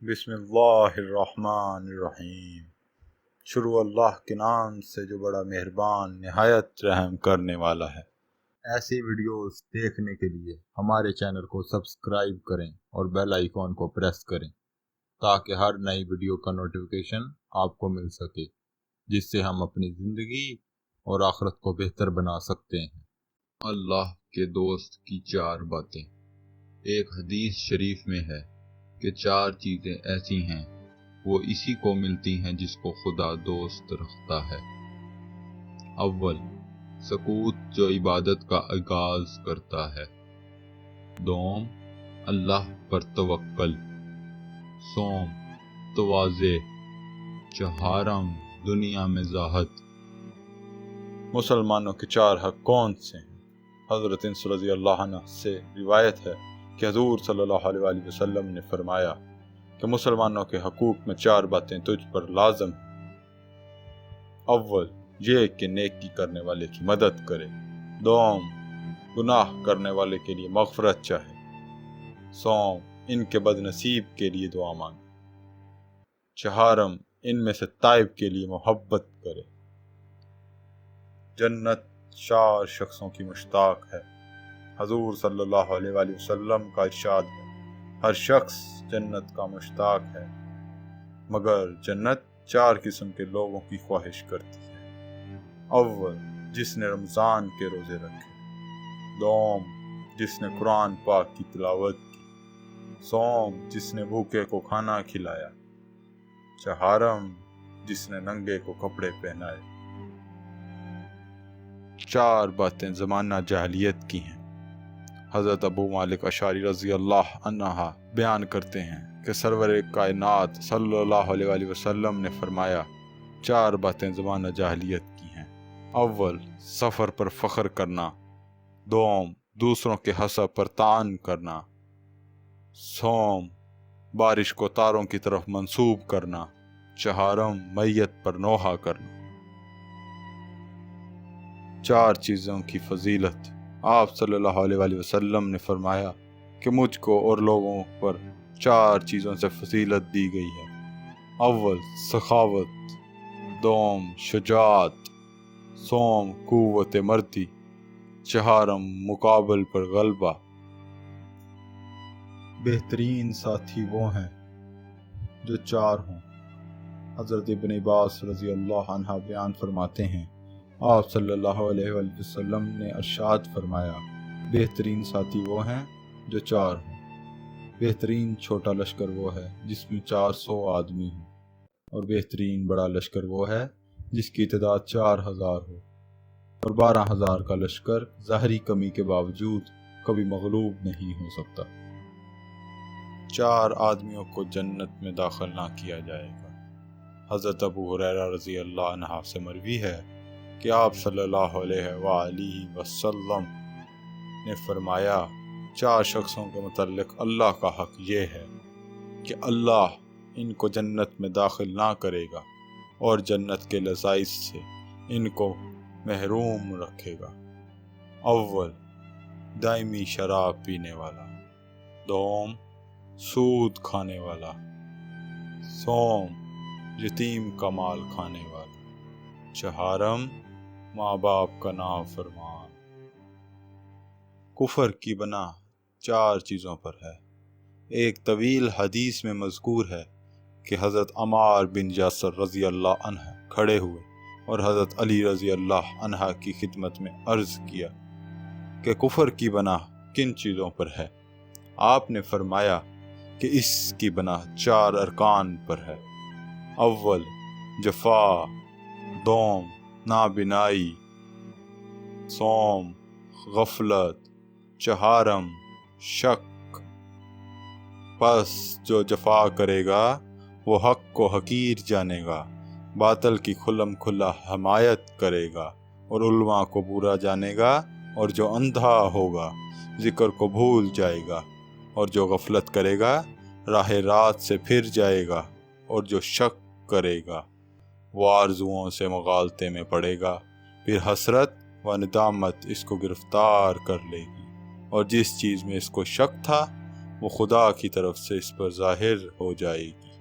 بسم اللہ الرحمن الرحیم۔ شروع اللہ کے نام سے جو بڑا مہربان نہایت رحم کرنے والا ہے۔ ایسی ویڈیوز دیکھنے کے لیے ہمارے چینل کو سبسکرائب کریں اور بیل آئیکن کو پریس کریں تاکہ ہر نئی ویڈیو کا نوٹیفیکیشن آپ کو مل سکے، جس سے ہم اپنی زندگی اور آخرت کو بہتر بنا سکتے ہیں۔ اللہ کے دوست کی 4 باتیں۔ ایک حدیث شریف میں ہے کہ 4 چیزیں ایسی ہیں وہ اسی کو ملتی ہیں جس کو خدا دوست رکھتا ہے۔ اول، سکوت جو عبادت کا آغاز کرتا ہے۔ دوم، اللہ پر توکل۔ سوم، تواضع۔ چہارم، دنیا میں زاہد۔ مسلمانوں کے 4 حق کون سے ہیں؟ حضرت انس رضی اللہ عنہ سے روایت ہے کہ حضور صلی اللہ علیہ وآلہ وسلم نے فرمایا کہ مسلمانوں کے حقوق میں 4 باتیں تجھ پر لازم ہیں۔ اول، یہ کہ نیکی کرنے والے کی مدد کرے۔ دوم، گناہ کرنے والے کے لیے مغفرت چاہے۔ سوم، ان کے بد نصیب کے لیے دعا مانگے۔ چہارم، ان میں سے تائب کے لیے محبت کرے۔ جنت 4 شخصوں کی مشتاق ہے۔ حضور صلی اللہ علیہ وآلہ وسلم کا ارشاد ہے، ہر شخص جنت کا مشتاق ہے، مگر جنت 4 قسم کے لوگوں کی خواہش کرتی ہے۔ اول، جس نے رمضان کے روزے رکھے۔ دوم، جس نے قرآن پاک کی تلاوت کی۔ سوم، جس نے بھوکے کو کھانا کھلایا۔ چہارم، جس نے ننگے کو کپڑے پہنائے۔ 4 باتیں زمانہ جاہلیت کی ہیں۔ حضرت ابو مالک اشعری رضی اللہ عنہ بیان کرتے ہیں کہ سرور کائنات صلی اللہ علیہ وآلہ وسلم نے فرمایا 4 باتیں زمانہ جاہلیت کی ہیں۔ اول، سفر پر فخر کرنا۔ دوم، دوسروں کے حسب پر طعن کرنا۔ سوم، بارش کو تاروں کی طرف منسوب کرنا۔ چہارم، میت پر نوحہ کرنا۔ 4 چیزوں کی فضیلت۔ آپ صلی اللہ علیہ وآلہ وسلم نے فرمایا کہ مجھ کو اور لوگوں پر 4 چیزوں سے فضیلت دی گئی ہے۔ اول، سخاوت۔ دوم، شجاعت۔ سوم، قوت مردی۔ چہارم، مقابل پر غلبہ۔ بہترین ساتھی وہ ہیں جو 4 ہوں۔ حضرت ابن عباس رضی اللہ عنہ بیان فرماتے ہیں، آپ صلی اللہ علیہ وآلہ وسلم نے ارشاد فرمایا، بہترین ساتھی وہ ہیں جو 4 ہوں۔ بہترین چھوٹا لشکر وہ ہے جس میں 400 آدمی ہوں، اور بہترین بڑا لشکر وہ ہے جس کی تعداد 4000 ہو، اور 12000 کا لشکر ظاہری کمی کے باوجود کبھی مغلوب نہیں ہو سکتا۔ 4 آدمیوں کو جنت میں داخل نہ کیا جائے گا۔ حضرت ابو ہریرہ رضی اللہ عنہ سے مروی ہے کہ آپ صلی اللہ علیہ وآلہ وسلم نے فرمایا 4 شخصوں کے متعلق اللہ کا حق یہ ہے کہ اللہ ان کو جنت میں داخل نہ کرے گا اور جنت کے لذائذ سے ان کو محروم رکھے گا۔ اول، دائمی شراب پینے والا۔ دوم، سود کھانے والا۔ سوم، یتیم کا مال کھانے والا۔ چہارم، ماں باپ کا نافرمان۔ کفر کی بنا 4 چیزوں پر ہے۔ ایک طویل حدیث میں مذکور ہے کہ حضرت عمار بن یاسر رضی اللہ عنہ کھڑے ہوئے اور حضرت علی رضی اللہ عنہ کی خدمت میں عرض کیا کہ کفر کی بنا کن چیزوں پر ہے؟ آپ نے فرمایا کہ اس کی بنا 4 ارکان پر ہے۔ اول، جفا۔ دوم، نابینائی۔ سوم، غفلت۔ چہارم، شک۔ پس جو جفا کرے گا وہ حق کو حقیر جانے گا، باطل کی کھلم کھلا حمایت کرے گا اور علماء کو برا جانے گا، اور جو اندھا ہوگا ذکر کو بھول جائے گا، اور جو غفلت کرے گا راہ رات سے پھر جائے گا، اور جو شک کرے گا وہ آرزوؤں سے مغالطے میں پڑے گا، پھر حسرت و ندامت اس کو گرفتار کر لے گی، اور جس چیز میں اس کو شک تھا وہ خدا کی طرف سے اس پر ظاہر ہو جائے گی۔